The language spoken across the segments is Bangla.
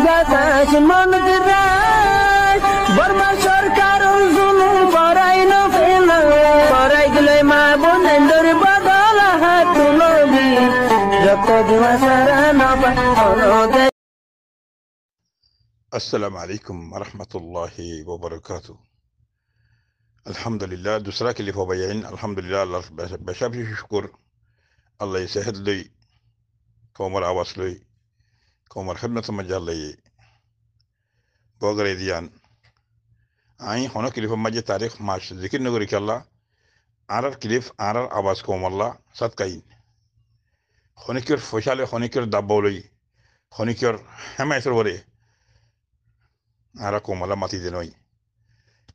বাতাস মন দিরাই বর্মা সরকার জুলুম করাই না ফেলা করাই গেলে মা বোনের বদল হাত তুলবি যত দিওয়া সারা না পায়। السلام عليكم ورحمة الله وبركاته. الحمد لله دوسراك اللي فوق بيعين الحمد لله الله بشابش شكر الله يسهل لي كومر عواص لي كومر خدمة مجال لي بوغري ديان عين هنا كليف مجي تاريخ ماش ذكر نقولي كلا عرر كليف عرر عواص كوم الله صدقين خنكر فشالي خنكر دبولي خنكر هما يسر وري عرر كوم الله ماتي دينوي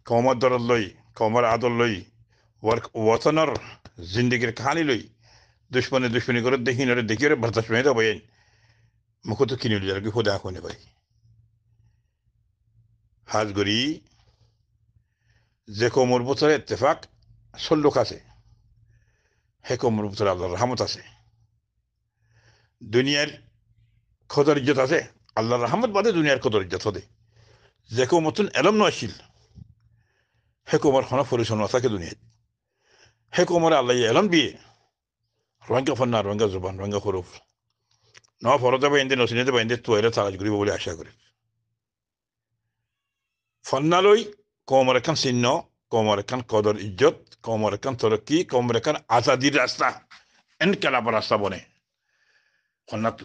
كومر در لي كومر عدل لي وطنر زندگی کهانی لي دشمنی کرد دهین ر دکیر برداشت میده باید مکوتو کینیل جرگی خدا کنه باید حاضری زکو مربوطه اتفاق سلوک است هکو مربوطه الله رحمت است دنیار خدا رجت است الله رحمت باده دنیار خدا رجت هده زکو متون علم ناشیل هکو مر خنا فرشون واسه که دنیات هکو مر الله علم بیه رنگ فنار رنگ زبان رنگ حروف نه فردا به این نسینه به این تو ایره تاج گری بولی آشا گری فنالوی کومرکان سینو کومرکان قدر ایجاد کومرکان ترقی کومرکان آزادی راستا انقلاب راستا بونه فناتو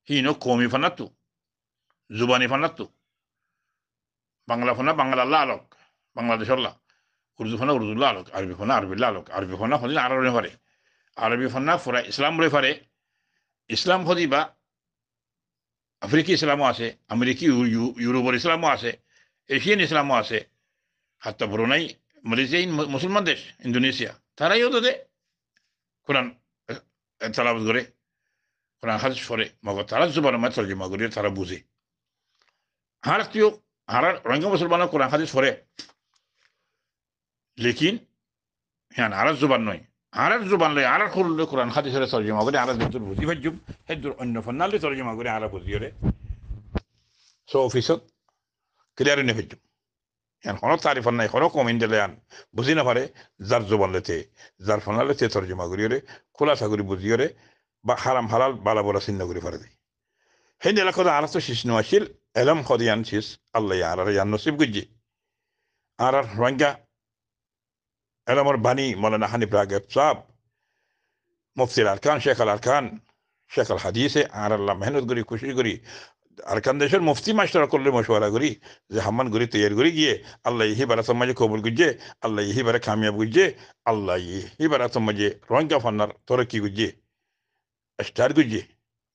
هینو کومی فناتو زبانی فناتو বাংলা ফোনা বাংলা লালক বাংলাদেশ আল্লাহ উর্দু ফোনা উর্দু লালক আরবি ফোনা আরবি লালক আরবি ফোনা হদিন আরবি পারে আরবি ফোনা ফুরা ইসলাম রে পারে ইসলাম হদিবা আফ্রিকি ইসলামও আছে আমেরিকি ইউরোপের ইসলামও আছে এশিয়ান ইসলামও আছে হাত্তা ব্রুনাই মালয়েশিয়া মুসলমান দেশ ইন্দোনেশিয়া তারাইও তো দে কোরআন তালাওয়াত করে কোরআন হাদিস পড়ে মগর তারা জুবানের মাধ্যমে তরজমা করে তারা বুঝে হারতীয় হার রঙ মুসলমান কোরআন হাদিস পড়ে লেকিন হ্যাঁ আরব জুবান নয় আরব জুবান লয় আরব খুললে কোরআন হাদিসের তরজমা করে আরব ভিতর বুঝি ফাজুম হেদুর অন্য ফন্নালে তরজমা করে আরব বুঝিরে 100% ক্লিয়ার নে ফাজুম হ্যাঁ কোন তারিফ নাই কোন কমেন্ট দেন বুঝি না পারে যার জুবান লতে যার ফন্নালে তরজমা করিরে খোলাসা করে বুঝিরে বা হারাম হালাল বালা বলা চিহ্ন করে পারে হেন এলাকা আরব তো শিশ নওয়াশিল এলম খদিয়ান শিশ আল্লাহ আর ইয়ান নসিব গুজি আর রঙ্গা এলমর বানি মৌলানা হানিফ রাগেব সাহেব মুফতি আরকান শেখ আল হাদিসে আর আল্লাহ মেহনত করি খুশি করি আরকান দেশের মুফতি মাস্টার করলে মশওয়ারা করি যে হাম্মান করি তৈরি করে গিয়ে আল্লাহ ইহি বারা সমাজে কবুল গুজে আল্লাহ ইহি বারা কামিয়াব গুজে আল্লাহ ইহি বারা সমাজে রঙ্গা ফান্নার তরক্কি গুজে স্টার গুজে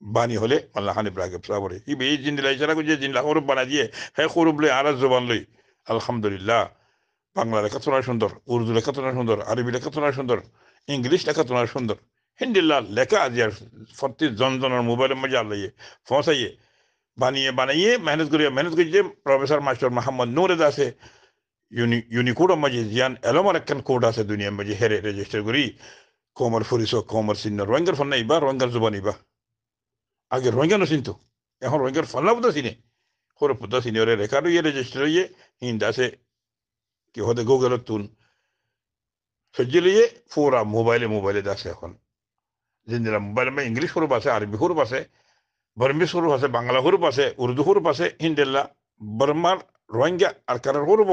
বানি হলে আল্লাহ হানিফ রাগেব সাহেব ই বে জিন্দিলা ইশারা গুজে জিন্দিলা খরব বানা দিয়ে হে খরব লই আর জবান লই আলহামদুলিল্লাহ বাংলা লেখা তোলা সুন্দর উর্দু লেখা তোলা সুন্দর আরবি লেখা তোলা সুন্দর ইংলিশ লেখা তোলা সুন্দর হিন্দিল্লা লেখা আজ আর প্রতি জনের মোবাইলের মধ্যে আল্লাহ পৌঁছাইয়ে বানিয়ে মেহনত করিয়ে প্রফেসর মাস্টার মোহাম্মদ নুরে দাসে ইউনিকোডের মাঝে জিয়ান এলমার একখান কোড আছে দুনিয়ার মাঝে হেরে রেজিস্টার করি কোমর ফুরিস কোমর চিহ্ন রোহিঙ্গার ফোন নাইবা রোহিঙ্গার জুবান ইবা আগে রোহিঙ্গা নচিন্ত এখন রোহিঙ্গার ফোন লাভ চিনে সরু পুতা চিনে ওরে রেখারও ইয়ে রেজিস্টার ইয়ে হিন্দ আছে কি হতে গুগলের তুন সজ্জিলিয়ে পুরা মোবাইলে আছে এখন জিন্দিরা মোবাইল মে ইংলিশ হরুপ আছে আরবি হরুপ আছে বর্মিস হরুপ আছে বাংলা হরুপ আছে উর্দু হরুপ আছে হিন্দিল্লা বর্মার রোহিঙ্গা আর কারার হরুপ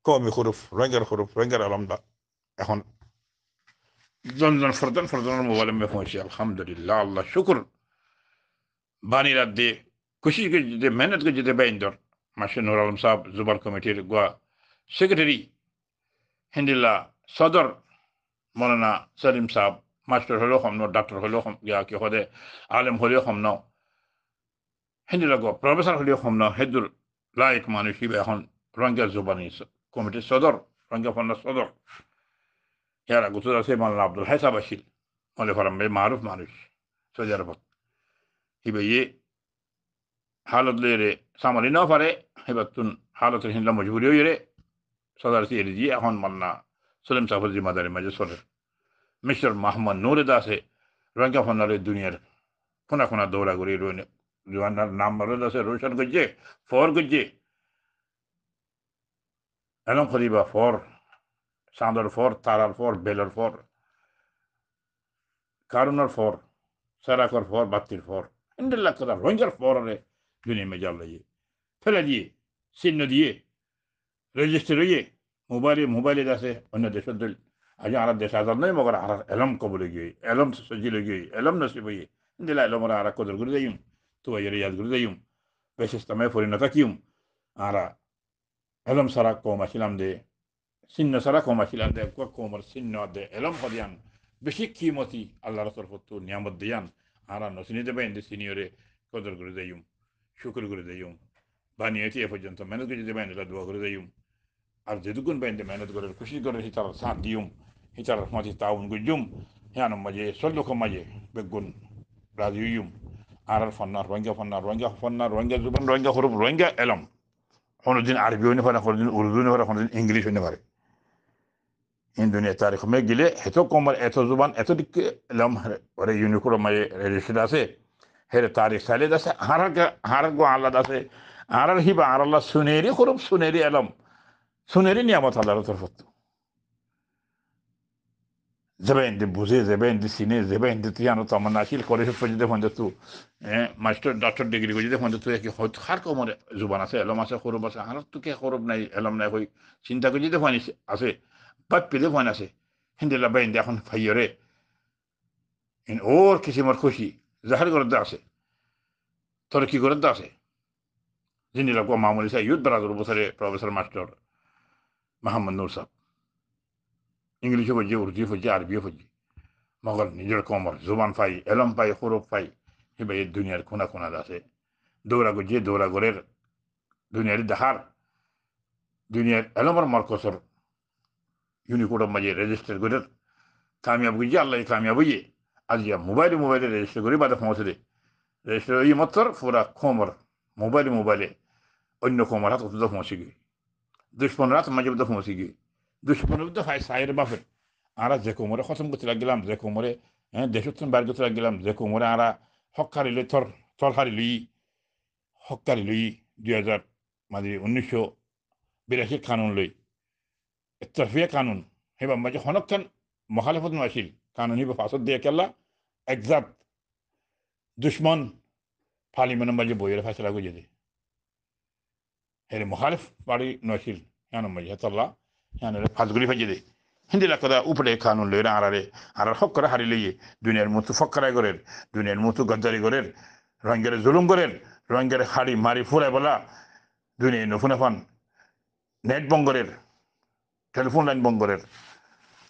কমি হরুপ রোহিঙ্গার আলমদা এখন জন ফরদানের মোবাইলে মে পৌঁছে আলহামদুলিল্লাহ আল্লাহ শুকুর বানি রাত দিয়ে খুশি যে মেহনত করে যেতে বাইন্দর মাসে নুর আলম সাহেব জুবার কমিটির গোয়া সেক্রেটারি হিন্দিল্লা সদর মৌলানা সলিম সাহেব মাস্টার হলেও কম ন ডাক্তার হলেও কম কি হদে আলেম হলেও কম ন হিন্দিল্লা গোয়া প্রফেসর হলেও কম ন হেদুর লাইক মানুষ এখন রঙ্গা জুবানি কমিটির সদর রঙ্গা ফন্ডার সদর ইয়ারা গুজর আছে মৌলানা আব্দুল হাই সাহেব আসিল মলে ফরাম মারুফ মানুষ সৌদি আরবত হিবে ইয়ে হালত লে সামালি না পারে এবার তুন হালতের হিন্দা মজবুরি হয়ে সদার এড়িয়ে দিয়ে এখন মান্না সলিম সাফর জিম্মাদারি মাঝে সরের মিস্টার মোহাম্মদ নুরে দাসে রঙ্গা ফন্নারের দুনিয়ার কোনা দৌড়া করি রইনে জুয়ানার নাম বলে আছে রোশন গজ্জে ফর গজ্জে এলম খরিবা ফর চাঁদর ফর তারার ফর বেলর ফর কারুনার ফর সারাকর ফর বাত্তির ফর ইন্দিল্লা কথা রোহিঙ্গার ফর রে দুনিয়া মে জাল লাগিয়ে ফেলে দিয়ে চিহ্ন দিয়ে রেজিস্টার হইয়ে মোবাইলে আছে অন্য দেশের দল আজ আর দেশ আজাদ নয় মগর আর এলম কবলে গিয়ে এলম সজিলে গিয়ে এলম নসিব হইয়ে ইন্দিল্লা এলম আর কদর করে যাইম তো ইয়াদ করে যাইম বেশিস্তামে পরিণত কিউম আর এলম সারা কম আসিলাম দে চিহ্ন সারা কম আসিলাম দে কমর চিহ্ন দে এলম হদিয়ান বেশি কিমতি আল্লাহ রসর ফতু নিয়ামত দিয়ান আর নসিনি দেবেন দে সিনিয়রে কদর করে যাইম শুক্র করে যাইম বানিয়েছি এ পর্যন্ত মেহনত করে দেবেন এটা দোয়া করে যাইম আর যেটুকুন বাইন্দে মেহনত করে খুশি করে হিতার সাথ দিউম হিতার মাঝে তাউন গুজুম হিয়ানোর মাঝে সল্লুখ মাঝে বেগুন রাজিউম আর ফন্নার রোহিঙ্গা জুবান রোহিঙ্গা হরুপ রোহিঙ্গা এলম কোনোদিন আরবি হইতে পারে কোনোদিন উর্দু হইতে পারে কোনোদিন ইংলিশ হইতে পারে ইন দুনিয়া তারিখ মে গিলে এত কমর এত জুবান এত দিকে এলম ওরে ইউনিকোর মাঝে রেজিস্টার আছে হেরে তারিখ সাইলেদ আছে হার গো আল্লাহ আছে আর হিবা আর আল্লাহ সুনেরি হরুপ সুনেরি এলম সুনেরি নিয়ামত আল্লাহর তরফত زبين دي بوزي زبين دي سيني زبين دي تيانو تمام ناشيل كوريش فجدة فندتو ماستر دكتور ديجري فجدة فندتو يا كي خود خار كمر زبان আছে এলম আছে খরব আছে হার তো কে খরব নাই এলম নাই কই চিন্তা করে দিতে ফানি আছে বাট পেলে ফান আছে হিন্দে লা বাইন এখন ফাইরে ইন ওর কিছু মর খুশি জাহার করে আছে তোর কি করে আছে জিনি লাগো মামুলি সাই ইউথ ব্রাদার বসরে প্রফেসর মাস্টার মোহাম্মদ নূর সাহেব ইংলিশে ফজি উর্দু ফজি আরবি ফজি মগর নিজের কমর জুবান পাই এলম পাই হরফ পাই হিবা এই দুনিয়ার কোনা কোনা আছে দৌড়া গজিয়ে দৌড়া গরের দুনিয়ার দেখার দুনিয়ার এলমর মার্কসর ইউনিকোডের মাঝে রেজিস্টার করে কামিয়াব গিয়ে আল্লাহ কামিয়াব হইয়ে আজ মোবাইলে রেজিস্টার করে বাদে পৌঁছে দে রেজিস্টার হইয়ে মাত্র পুরা খমর মোবাইলে অন্য খমর হাত অত পৌঁছে গিয়ে দুষ্পনের হাত মাঝে পৌঁছে গিয়ে দুষ্পনের মধ্যে হয় সাইয়ের বাপের আরা যে কোমরে খতম করতে লাগলাম যে কোমরে দেশোত্তম বাইর করতে লাগলাম যে কোমরে আরা হকারি লই থর হারি লই হকারি লই 2000 মানে 1982 কানুন লই তরফিয়া কানুন হেবা মাঝে হনকান মখালেফত নয়াছিল কানুন হিবা ফাঁসত দিয়ে কেলা একজাত দুশ্মন পার্লিমেন্টের মাঝে বইয়ের ফেসলা করে দে হেরে মখালেফ পার্টি নয়াছিল হ্যাঁ মাঝে হেতল্লা হ্যাঁ ফাঁসগুলি ফেজে দে হিন্দি লাখা উপরে কানুন লই আর হক করে হারি লইয়ে দুনিয়ার মতো ফক্কারাই করেন দুনিয়ার মতো গদ্দারি করেন রোহিঙ্গারে জুলুম করেন রোহিঙ্গারে হাড়ি মারি ফুরাই বলা দুনিয়া নফুনে ফান নেট বঙ্গরের টেলিফোন লাইন বঙ্গরের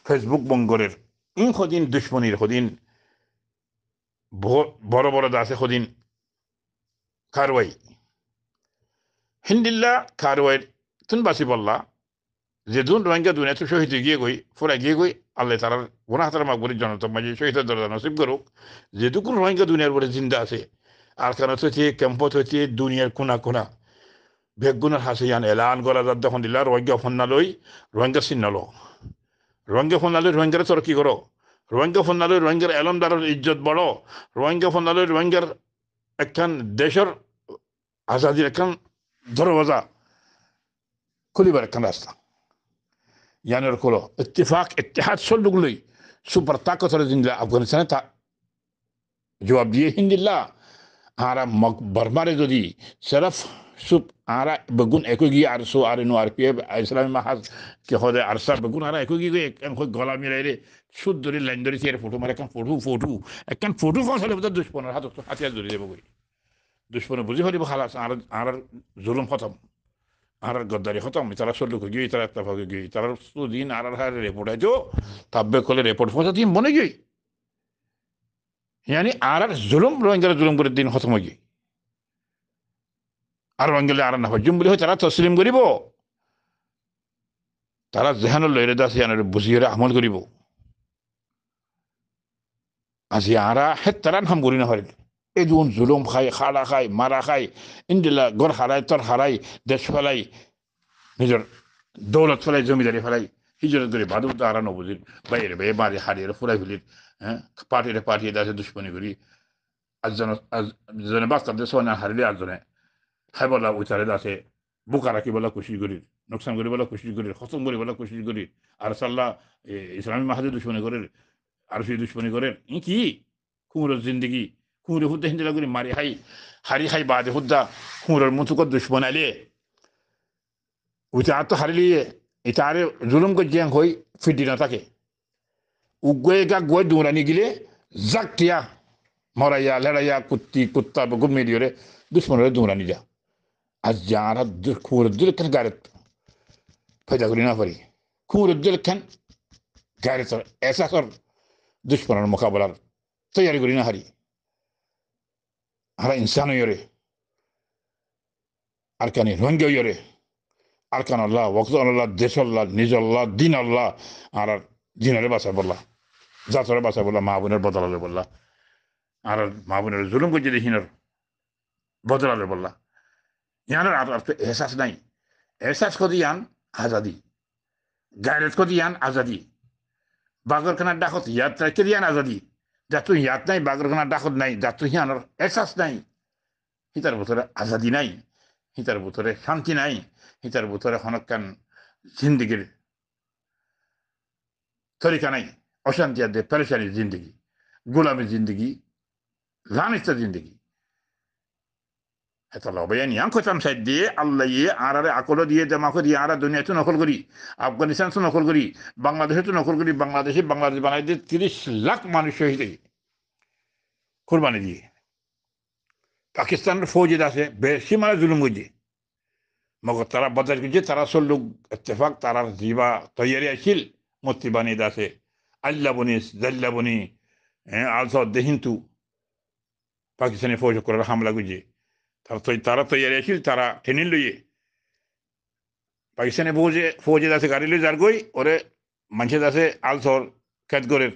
ফেসবুক বঙ্গরের ইন সদিন দুশ্মনীর সদিন বড় বড় দাসে সদিন কারওয়াই হিন্দিল্লা কারওয়াই তুন বাসি বললা যেদুন রোহিঙ্গা দুনিয়াতে শহীদ গিয়ে গই ফুরা গিয়ে গই আল্লাহ তার গোনা হাতার মাগবরি জনতা মাঝে শহীদের দরজা নসিব করুক যেটুকুন রোহিঙ্গা দুনিয়ার উপরে জিন্দা আছে আর কারণ হচ্ছে ক্যাম্পত হচ্ছে দুনিয়ার কোনা কোনা বেগুনের হাসি আন এলান করা যার যখন দিলা রোহিঙ্গা ফন্নালই রোহিঙ্গা চিহ্নলো রোহিঙ্গা ফন্নালই রোহিঙ্গার তরকি করো রোহিঙ্গা ফন্নালই রোহিঙ্গার এলমদারের ইজ্জত বড় রোহিঙ্গা ফন্নালই রোহিঙ্গার একখান দেশের আজাদির একখান দরওয়াজা খুলিবার একখান রাস্তা ইয়ানের কলো ইত্তেফাক ইত্তেহাদ সল্লুগুলোই সুপার তাকতর জিন্দা আফগানিস্তানে তা জবাব দিয়ে হিন্দিল্লা আরা বর্মারে যদি সেরফ সুপ আরা বেগুন একই গিয়ে আরশো আর নো আর পি ইসলামী মাহাজ কে হদে আরসা বেগুন আরা একই গিয়ে একখান গলা মিলাই রে সুদ ধরে লাইন ধরে চেয়ে ফটো মারে একখান ফটো ফসলে বোধ দুশ্মনের হাত হাতিয়ার ধরে দেবো দুশ্মনে বুঝি পারিব খালাস আর জুলুম খতম আর গদ্দারি খতম তারা সল্লুক গিয়ে তারা একটা গিয়ে তারা দিন আর রেপোর্ট আইতো তাব্বে কলে রেপোর্ট ফসা দিন মনে গিয়ে यानी आर जुलुम रोहिंग्यार जुलुम করে দিন খতম হয়ে আর রোহিঙ্গা আর না হজুম বলি তারা তসলিম করিব তারা জেহান লইরে দাস ইয়ানের বুঝিয়ে আমল করিব আজি আরা হেতারান হাম করি না পারে এই যখন জুলুম খায় খাড়া খায় মারা খায় ইন্দিলা গড় হারায় তর হারায় দেশ ফেলাই নিজের দৌলত ফেলাই জমিদারি ফেলাই হিজরত করে বাদু তারা নবুজির বাইরে বাইরে মারি হারিয়ে ফুরাই ফেলির হ্যাঁ পার্টিরে পাঠিয়ে দেশে দুশ্মনী করি জনে বাস তাদের সোনা হারিলে আজনে খাই বলা উচারে দাসে বুকা রাখি বলা খুশি করি নোকসান করি বলা খুশি করি খতম করি বলা খুশি করি আর সাল্লাহ ইসলামী মাহাদে দুশ্মনী করে আর সেই দুশ্মনী করে কি কুমুরের জিন্দগি কুমুরে হুদ্দা হিন্দিলা করি মারি হাই হারি হাই বাদে হুদ্দা কুমুরের মুতুকর দুশ্মন আলে উচা তো হারিলিয়ে এটা আরে জুলুম করে জিয়াং হই ফিটি না থাকে উগয়ে গা গয়ে দৌড়ানি গিলে জাকিয়া মরাইয়া লেড়াইয়া কুত্তা গুম্মে দিয়ে দুশ্মনের দৌড়ানি যা আজ যারা কুমুরের খান গাড়ি ফায়দা করি না পারি কুমুরের খান গাড়ি এসা কর দুশ্মনের মোকাবেলার তৈরি করি না হারি হারা ইনসান ইয়রে আর কানি রোহিঙ্গা ইয়রে আর কান আল্লাহ ওয়াক্ত আল্লাহ দেশ আল্লাহ নিজ আল্লাহ দিন আল্লাহ আর দিনের বাসা বললা জাতরে বাসা বললা মা বোনের বদলালে বললা আর মা বোনের জুলুম করছে দেখিনের বদলালে বললা ইয়ানের আর এহসাস নাই এহসাস কদি ইয়ান আজাদি গায়রত কদি ইয়ান আজাদি বাগরখানার ডাকত ইয়াদ রাখতে দিয়ান আজাদি যাতো ইয়াদ নাই বাগরখানার ডাকত নাই যাতো ইয়ানোর এহসাস নাই হিতার ভিতরে আজাদি নাই হিতার ভিতরে শান্তি নাই হিতার ভিতরে হনকান জিন্দগির তরিকা নাই অশান্তি আদে পেরেশানির জিন্দগি গোলামের জিন্দগি লানিস্তার জিন্দগি এটা লবাইয়ান ইয়াং খতাম সাইড দিয়ে আল্লাহ ইয়ে আরারে আকলো দিয়ে জামাকো দিয়ে আরা দুনিয়া তো নকল করি আফগানিস্তান তো নকল করি বাংলাদেশে তো নকল করি বাংলাদেশ বানাই দিয়ে 30 লাখ মানুষ শহীদ কোরবানি দিয়ে পাকিস্তানের ফৌজি আছে বেশি মানে জুলুম করছে মগর তারা বদার করছে তারা সল্লুক ইত্তেফাক তারা জিবা তৈয়ারি আছিল মূর্তি বানিয়ে দাসে আল্লাহ বনি জাল্লা বনি আলস দেহিন্তু পাকিস্তানি ফৌজ করার হামলা করছে তারা তৈয়ারি আছিল তারা টেনিল লইয়ে পাকিস্তানি ফৌজে দাসে গাড়ি লই যার গই ওরে মানুষে দাসে আলসর খেত গড়ের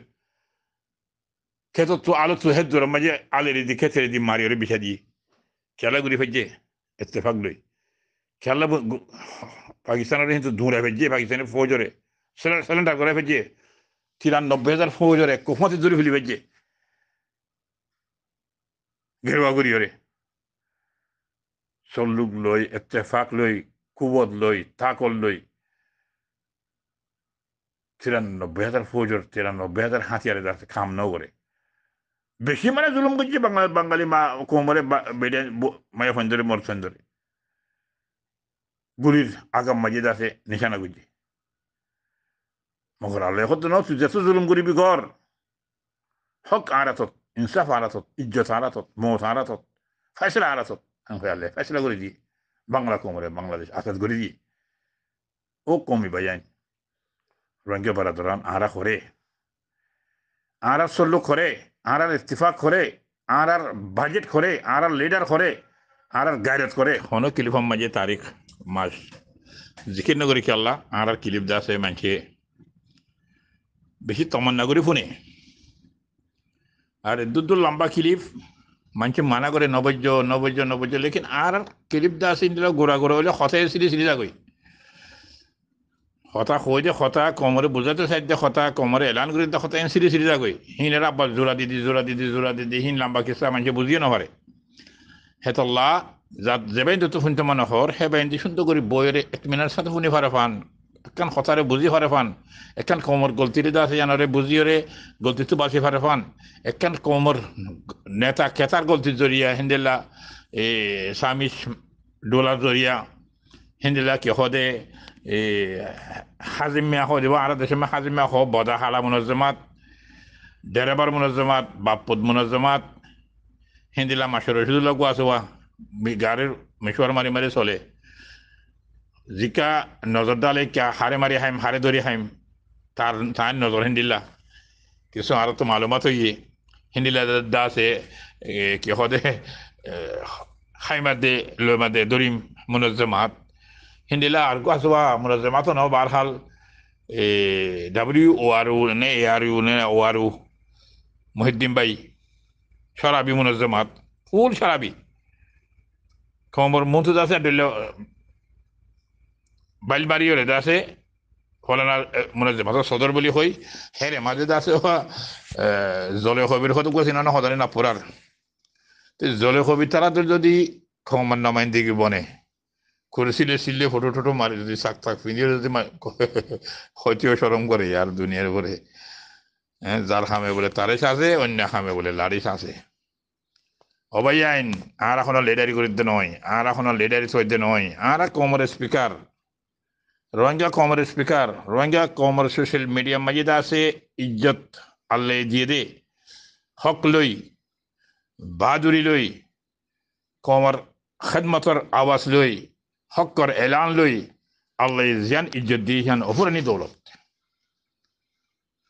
খেত তো আলো তো হেদ ধরে মাঝে আলের দি খেতের দি মারি ওরে বিষা দিয়ে খেলা ঘুরি ফেলছে ইত্তেফাক লই খেলা পাকিস্তানের কিন্তু ধুঁড়ে ফেলছে পাকিস্তানের ফৌজরে সিলিন্ডার করে ফেলছে 93,000 ফৌজরে কোফাতে ধরে ফেলি ফেলছে ঘেরুয়া করি ওরে সল্লুক লই ইত্তেফাক লই কুবত লই তাকল লই 93,000 ফৌজর 93,000 হাতিয়ারে যাচ্ছে খাম ন করে বেশি মানে জুলুম করছে বাঙালি মা কোমরে বেড়ে মায়া ফন্দরে মর ফন্দরে গুলির আগাম মাঝে আছে নিশানা করছে মগর আল্লাহ কত ন তুই যত জুলুম করিবি কর হক আরাতত ইনসাফ আরাতত ইজ্জত আরাতত মত আরাতত ফয়সলা আরাতত আল্লাহ ফয়সলা করে দিয়ে বাংলা কোমরে বাংলাদেশ আসাদ করে দিয়ে ও কমি বাজাইন রঙ্গে বারাদরান আরা করে আর সল্লু করে আর ইত্তেফাক করে আর বাজেট করে আর লিডার করে আর গাইডেন্স করে হনো কিলিফাম মাঝে তারিখ মাস জিকির নগরী কি আল্লাহ আর কিলিপ দাসে মানছে বেশি তমন্না করে ফোনে আর দুদুর লম্বা কিলিপ মানছে মানা করে নবজ্য লেকিন আর কিলিপ দাস ইন্দিরা গোড়া হলে হতায় সিরি যাগই হতা হয়ে যে হতা কমরে বুঝাতে সাইড হতা কমরে এলান করে হতা সিরি যাগই হিনের আব্বা জোড়া দিদি হিন লম্বা কিসা মানুষে বুঝিয়ে নপারে হেতল্লা যাত যেবাই তো শুনতে মানে হর হেবাইন দি শুনতে করি বইয়ের একমিনার সাথে শুনি ফারে ফান একখান হতারে বুঝি ফারে ফান একখান কমর গলতিরে আছে জানারে বুঝিয়ে গলতি তো বাসি ফারে ফান একখান কমর নেতা কেতার গলতির জরিয়া হিন্দিল্লা স্বামী ডোলার জরিয়া হিন্দিল্লা কি হদে হাজিম মিয়া হো দিব আর দেশে হাজিম মিয়া হো বদা হালা মুনজ্জমাত ডেরেবার মুনজ্জমাত বাপ্পদ মুনজ্জমাত হিন্দিলা মাসের রশিদুল্লাহ গুয়াছোয়া গাড়ির মেশোয়ার মারি চলে জিকা নজর ডালে কিয়া হারে মারি হাইম হারে ধরি হাইম তার নজর হিন্দিল্লা কিছু আর তো মালুমাত হইয়ে হিন্দিলা দাসে কি হদে হাইমাদে লইমাদে দরিম মুনজ্জমাত হিন্দিলা আর গুয়াছোয়া মুনজ্জমাত ন বারহাল WORU নে ARU নে ORU মহিউদ্দিন ভাই শরাবি মুনজ্জমাত ফুল শরাবি কমর মন্তুদ আছে বাইলবাড়ি ওরে আছে ফলানার মুনজ্জমাত সদর বলি হই হেরে মাঝে আছে জলে হবির হতে গেছি না হদানি না পুরার তো জলে কবি তারা তো যদি ক্ষমার নমাইন্দিকে বনে করেছিলে সিললে ফটো টটো মারি যদি শাক থাক ফিনিয়ে যদি হয়তো সরম করে আর দুনিয়ার উপরে হ্যাঁ যার খামে বলে তারে সাজে অন্য খামে বলে লাড়ি সাজে অবাই আইন আর এখন লিডারি করিতে নয় আর এখন লিডারি চইতে নয় আর কমর স্পিকার রোহিঙ্গা কমর সোশ্যাল মিডিয়া মাঝে আছে ইজ্জত আল্লাহ দিয়ে দে হক লই বাহাদুরি লই কমর খেদমতর আওয়াজ লই হকর এলান লই আল্লাহ জিয়ান ইজ্জত দিয়েছেন অপরানি দৌলত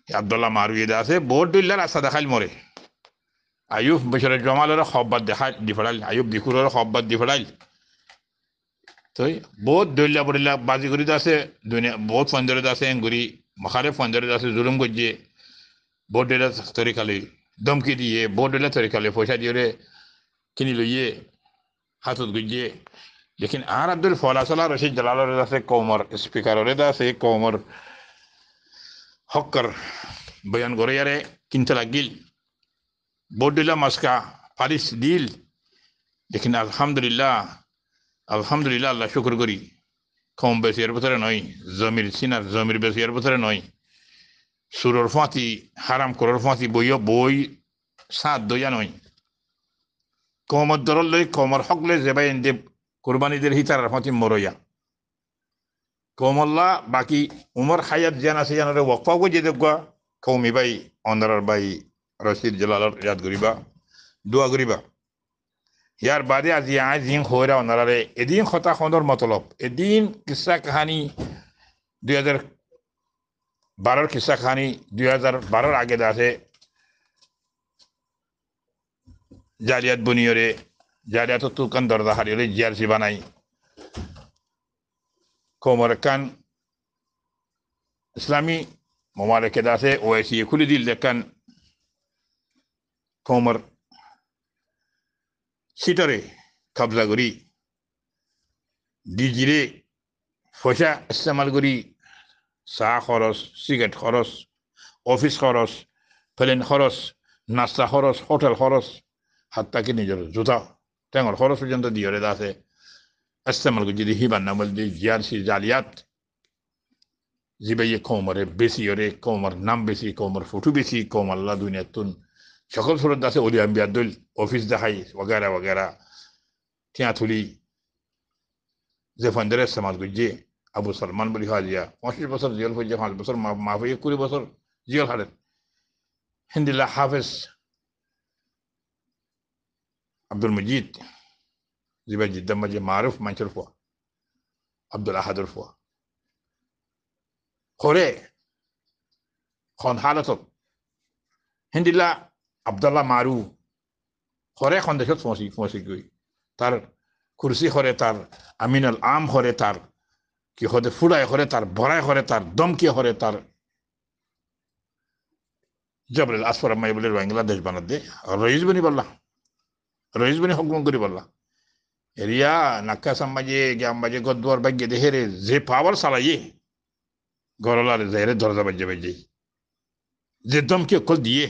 আব্দুল্লাহ মারুয়ে আছে বোর্ড দিল্লার রাস্তা দেখাইল মরে আয়ুব বছরের জমালের খব্বাদ দেখা দি ফেলাইল আয়ুব দিকুরের খব্বাদ দি ফেলাইল তো বহুত দৈল্লা বড়িল্লা বাজি করি আছে দুনিয়া বহুত ফন্দরে আছে গুড়ি মাখারে ফন্দরে আছে জুলুম গজিয়ে বহুত দৈলা তরিকালি দমকি দিয়ে বহুত দৈলা তরিকালি পয়সা দিয়ে কিনি লইয়ে হাতত গজিয়ে লেকিন আর আব্দুল ফলাসলা রশিদ জালালের আছে কৌমর স্পিকারের আছে কৌমর হকর বয়ান করে ইয়ারে কিনতে লাগিল বহুত দৈলা মাস্কা পারিস দিল লেকিন আলহামদুলিল্লাহ আল্লাহ শুক্র করি কম বেশি এর ভিতরে নয় জমির সিনার জমির বেশি এর ভিতরে নয় সুরর ফাঁতি হারাম করর ফাঁতি বই সাত দইয়া নয় কমর দরল লই কমর হক লই যেবাই এনে কোরবানিদের হিতার ফাঁতি মরইয়া কমল্লা বাকি উমর হায়াত জান আছে জানারে ওয়াকফাও গো যে দেখবা কৌমি বাই অন্দারার বাই রশিদ জালালর ইয়াদ করিবা দোয়া করিবা ইয়ার বাদে আজি আজ দিন হইরা ওনারে এদিন কথা খন্দর মতলব এদিন কিসা কাহানি 2012 কিসা কাহানি 2012 আগে আছে জালিয়াত বুনিয়রে জালিয়াত তুকান দরজা হারিয়ে জিআরসি বানাই কোমরকান ইসলামী মোমালেকে আছে ওএসি খুলে দিল দেখান কোমর সিটরে কবজা করি ডিজিরে পয়সা ইস্তেমাল করি চাহ খরচ সিগারেট খরচ অফিস খরচ প্লেন খরচ নাস্তা খরচ হোটেল খরচ হাত্তাকে নিজের জুতা টেঙর খরচ পর্যন্ত দিয়ে আছে ইস্তেমাল করি যদি হিবার নাম বলতে জিআরসি জালিয়াত জিবাইয়ে কোমরে বেশি ওরে কোমর নাম বেশি কোমর ফুটু বেশি কোমল্লা দুনিয়ার তুন সকল সুরত আছে ওলি আম্বিয়া দল অফিস দেখাই वगैरह वगैरह क्या थुली যে ফন্দরে সমাজ গুজে আবু সালমান বলি হাজিয়া 25 বছর জেল হয়ে 5 বছর মাফ হয়ে 20 বছর জেল হারে হিন্দিল্লাহ হাফেজ আব্দুল মজিদ জিবা জিদ্দাম মাঝে মারুফ মানচর ফুয়া আব্দুল আহাদুর ফুয়া করে খন হালত হিন্দিল্লাহ আব্দুল্লাহ মারু হরে এখন দেশত ফসি গই তার কুরসি হরে তার আমিনুল আম হরে তার কি হতে ফুড়াই হরে তার ভরাই হরে তার দমকি হরে তার জবরুল আসফর আম্মাই বলে বাংলাদেশ বানাত দে রইজ বনি হুকুম করি বললা এরিয়া নাক্কা সাম্মাজে গ্যাম্বাজে গদ্দুয়ার ভাগ্যে দেহেরে যে পাওয়ার চালাইয়ে গরলার জেরে দরজা বাজে যে দমকি অকল দিয়ে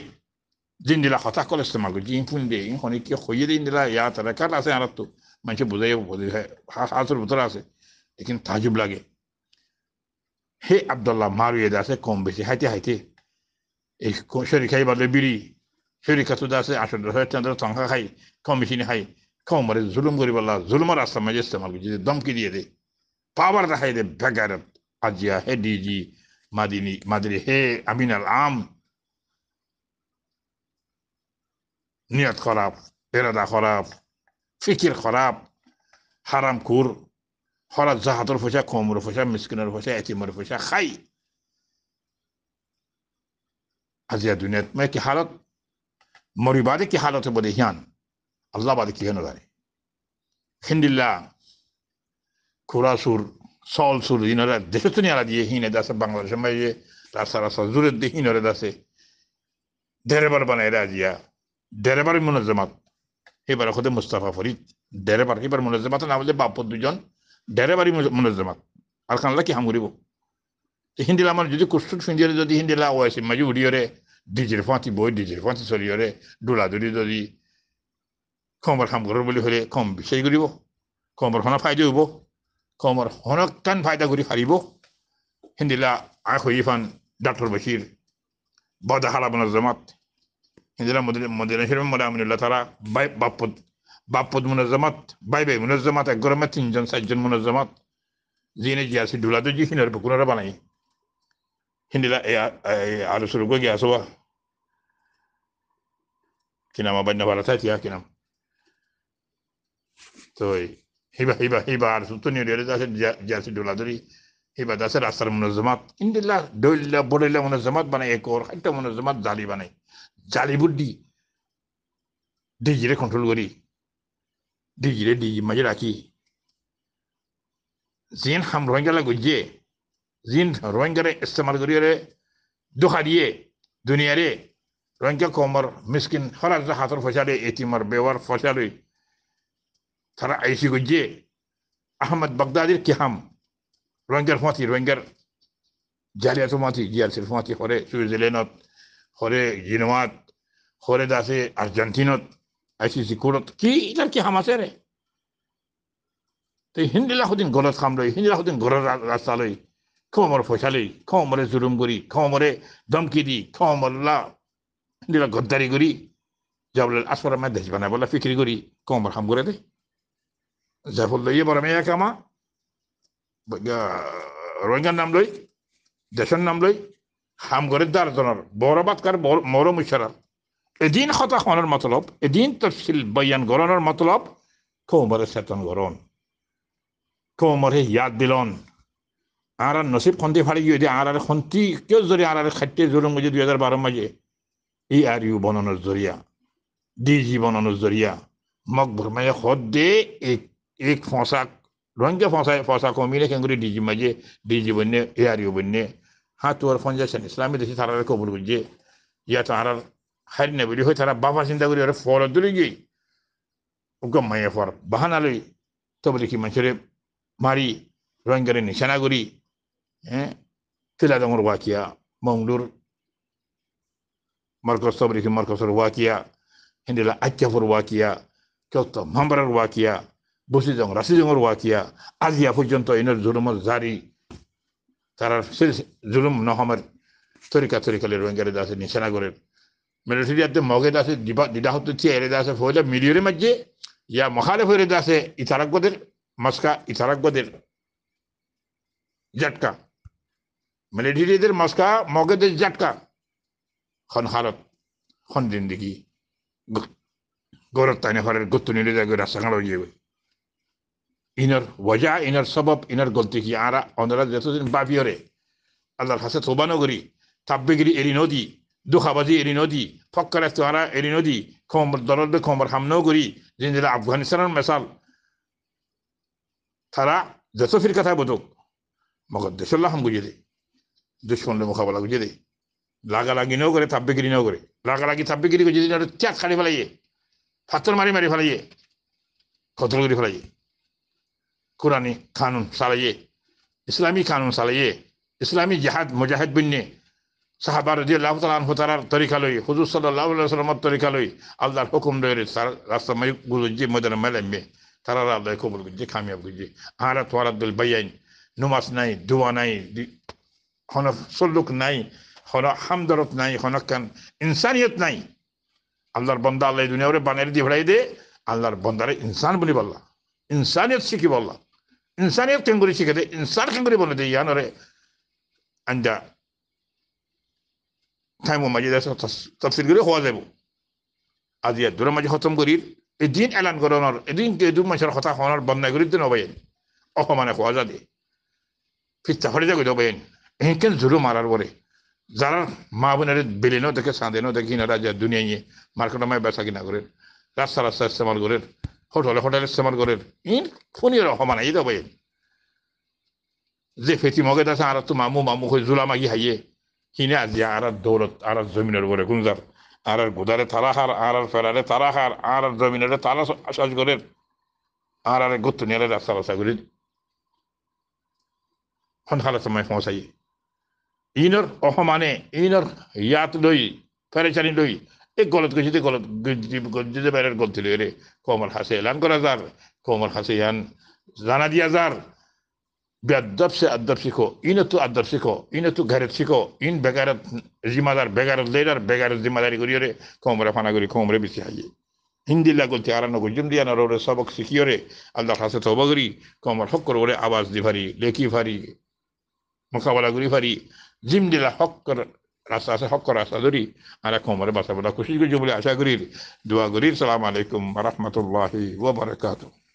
জিন্দিলা হতা কল ইস্তেমাল করছি ইনফুন দিয়ে ইনখনি কি হইয়ে দিন দিলা ইয়া তারা কার আছে আর তো মানুষ বুঝাই হাতের ভিতরে আছে লেকিন তাজুব লাগে হে আব্দুল্লাহ মারুয়ে আছে কম বেশি হাইতে এই শরীর খাই বাদলে বিড়ি শরীর খাতু আছে 18 চন্দ্র সংখ্যা খাই কম বেশি খাই কম মারে জুলুম করি বললা জুলুমার রাস্তা মাঝে ইস্তেমাল করছি দমকি দিয়ে দে পাওয়ার দেখাই দে বেগারত আজিয়া হে ডিজি মাদিনী হে আমিনুল আম নিয়ত খারাপ এরাদা খারাপ ফিকির খারাপ হারাম খুর হরাত জাহাতর পয়সা কমর পয়সা মিসকিনের পয়সা এতিমের পয়সা খাই আজিয়া দুনিয়াত মানে কি হালত মরিবাদে কি হালতে বলে হিয়ান আল্লাহ বাদে কি হেন জানে হিন্দিল্লা খুরাসুর সল সুর হিনরা দেশে তো নিয়ে দিয়ে হিনে দাসে বাংলাদেশের মাঝে রাস্তা জুড়ে দিয়ে হিনরে দাসে দেড়বার বানায় রাজিয়া ডেরেবার মুনাজ্জামাত এবার খোদে মুস্তাফা ফরিদ ডেরেবার এবার মুনাজ্জামাত না বলে বাপ দুজন ডেরেবারি মুনাজ্জামাত আর কানলা কি হাম করিব হিন্দিলা আমার যদি কুস্তুট ফিন্দিরে যদি হিন্দিলা ওয়াইছে মাঝে উড়িয়রে ডিজের ফাঁতি বই ডিজের ফাঁতি চলিয়রে ডোলা দড়ি যদি খবর হাম ঘর বলি হলে কম বিষয় করিব খবর হনা ফায়দা হইব খবর হনকান ফায়দা করি ফারিব হিন্দিলা আয় হইফান ডাক্তার বশির বদা হালা মুনাজ্জামাত হিন্দিলা মদিনা শরীফ মোলা আমিনুল্লাহ তারা বাপ্পদ মুনাজ্জামাত বাই মুনাজ্জামাত এক গরমে 3জন 4জন মুনাজ্জামাত জিনে জিয়াসি দুলাদু জি হিনার বকুনারা বানাই হিন্দিলা আলো শুরু করে গিয়া সবা কিনাম আবার না ভারত আছে কিনাম তো hiba আর সুতো নিয়ে রেলে আছে জিয়াসি দুলাদুরি hiba দাসের রাস্তার মুনাজ্জামাত ইন্দিল্লাহ দইল্লা বড়ইল্লা মুনাজ্জামাত বানাই একর একটা মুনাজ্জামাত জালি বানাই জালি বুদ্ধি ডিজিরে কন্ট্রোল করি ডিজি মাঝে রাখি জিন হাম রোহিঙ্গা গুজিয়ে জিন রোহিঙ্গারে ইস্তেমাল করিয়ে দুখা দিয়ে দুনিয়ারে রোহিঙ্গা কমর মিসকিন হরার হাতর ফসালে এতিমার বেওয়ার ফসালে তারা আইসি গুজিয়ে আহমদ বাগদাদির কি হাম রোহিঙ্গার ফাঁতি রোহিঙ্গার জালিয়াত ফাঁতি জিয়ারসির ফাঁতি হরে সুইজারল্যান্ডত হরে জিনোয়াত হরে দাসে আর্জেন্টিনত আইসিসি কোর্টত কি এটার কি হাম আছে রে তো হিন্দিলা হদিন গলত খাম লই হিন্দিলা হদিন গড়ের রাস্তা লই খমর ফসালি খমরে জুলুম করি খমরে ধমকি দি খমরলা হিন্দিলা গদ্দারি করি যাবলে আসপরা মা দেশ বানায় বলে ফিক্রি করি খমর হাম করে দে জাফর লইয়ে বড় মেয়া কামা রোহিঙ্গার নাম লই দেশের নাম লই হাম করে দার জনের বড় বাতকার মর মুশারা এদিন হতা খানোর মতলব এদিন তফসিল বয়ান গরনের মতলব খমরে চেতন গরন খমরে ইয়াদ দিলন আর নসিব খন্তি ফাড়ি গিয়ে দিয়ে আর খন্তি কেউ জরি আর খাদ্যে জরুম বুঝে 2012 মাঝে ই আর ইউ বনানোর জরিয়া ডিজি বনানোর জরিয়া মগ ভরমাইয়া খদ দে এক ফসাক রোহিঙ্গা ফসা কমিলে কেঙ্গুরি ডিজি মাঝে ডিজি বন্যে এ আর ইউ বন্যে হাতুয়ার ফঞ্জাছেন ইসলামী দেশে তারা কবুল বুঝে ইয়া তারা হারি না বলি হয়ে তারা বাবা চিন্তা করি ওরা ফল দূরে গিয়ে ওকে মাইয়া ফর বাহানা লই তবে দেখি মানুষের মারি রোহিঙ্গারে নিশানা করি ফিলাদমর ওয়াকিয়া মংডুর মার্কস তবরিকি মার্কসের ওয়াকিয়া হিন্দিলা আচ্চাফর ওয়াকিয়া কত মামবারের ওয়াকিয়া বসিজং রাশিজংর ওয়াকিয়া আজিয়া পর্যন্ত এনের জুলুমর জারি তারা জুলুম নহমের তরিকালে রোহিঙ্গারে দাসে নিশানা করেন মিলিটারিয়াতে মগে দাসে দিদা হতে চেয়ে দাসে ফলে মিলিয়নের মাঝে ইয়া মখালেফ হয়ে দাসে ইতারাকদের মস্কা ইতারাকদের জাটকা মিলিটারিদের মস্কা মগেদের জাটকা খন হালত খন জিন্দিগি গরত তাইনে ঘরের গুত্তু নিলে যায় রাস্তা কাঁড়ো গিয়ে ইনার ওয়াজা ইনার সবব ইনার গলতি কি আরা অনরা যতদিন বাপিয়রে আল্লাহর কাছে তোবা নগরী তাব্বিগিরি এরি নদী দুখাবাজি এরি নদী ফক্কার তোহারা এরি নদী খমর দরদ খমর হামনাও করি জিন্দিলা আফগানিস্তানের মেসাল তারা যত ফির কথা বোধক মগর দেশল্লাহ হাম বুঝে দে দুশ্মনের মোকাবেলা বুঝে দে লাগালাগি নও করে তাব্বিগিরি নও করে লাগালাগি তাব্বিগিরি করে যদি ত্যাগ খালি ফেলাইয়ে ফাত্তর মারি ফেলাইয়ে কতল করে ফেলাইয়ে কোরআনি কানুন চালাইয়ে ইসলামী কানুন চালাইয়ে ইসলামী জিহাদ মুজাহিদ বিন্নে সাহাবা রাদিয়াল্লাহু তাআলা আনহু তারার তরিকা লই হুজুর সাল্লাল্লাহু আলাইহি ওয়াসাল্লামের তরিকা লই আল্লাহর হুকুম লইরে রাস্তা মাই গুজে ময়দানে মেলামে তারা আল্লাহ কবুল গুজে কামিয়াব গুজে আরা তোয়ারাদুল বায়ান নমাজ নাই দোয়া নাই হন সুলুক নাই হন হামদরত নাই হনকান ইনসানিয়ত নাই আল্লাহর বান্দা আল্লাহ দুনিয়ারে বানাই দি ফলাই দে আল্লাহর বান্দারে ইনসান বলি বললা ইনসানিয়ত শিখি বললা ইনসানিয়ত কেঙ্গুরি শিখে দে ইনসান কেঙ্গুরি বলে দে ইয়ানরে আন্দা টাইমো মাঝে তফসিল করে হওয়া যাব আজি দূর মাঝে খতম করি এদিন এলান করানোর এদিন কেদু মানুষের কথা হওয়ার বন্যায় করি তো নবাইন অসমানে হওয়া যা দে ফিরতা ফলে যাবে দেবেন এহেঁকেন জুরু মারার পরে যারা মা বোনের বেলেনও দেখে সাঁদেনও দেখি না রাজা দুনিয়ায় মার্কেটে মায় বেচা কিনা করেন রাস্তা ইস্তেমাল করেন হোটেল ইস্তেমাল করেন ইন ফোনের অসমানাই দেবেন যে ফেটি মগে আছে আর তো মামু হয়ে জোলা মাগি হাইয়ে কিনে আজি আর দৌলত আর জমিনের উপরে গুঞ্জার আর গোদারে তারা হার আর ফেরারে তারা হার আর জমিনের তারা আশ্বাস করেন আর গুত্ত নিয়ে রাস্তা করি সন্ধানের সময় পৌঁছাই ইনর অসমানে ইনর ইয়াত লই ফেরেচানি লই এই গলত গেছিতে গলত গজ্জিতে বাইরের গলতি রে কমর হাসে এলান করা যার কমর হাসে ইয়ান জানা দিয়া যার বেদব সে আদব শিখো ইন তো আদব শিখো ইন তো ঘরের শিখো ইন বেগারত জিম্মাদার বেগারত লেডার বেগারত জিম্মাদারি করি রে কমরে ফানা করি কমরে বেশি হাইয়ে হিন্দি লাগলতে আরানো গুজুম দিয়া নরে সবক শিখিও রে আল্লাহ কাছে তওবা করি কমর হক করে আওয়াজ দি ফারি লেখি ফারি মোকাবেলা করি ফারি জিম দিলা হক কর রাস্তা আছে হক কর রাস্তা ধরি আর কমরে বাসা বলা খুশি করি বলে আশা করি দোয়া করি সালাম আলাইকুম ওয়া রাহমাতুল্লাহি ওয়া বারাকাতুহু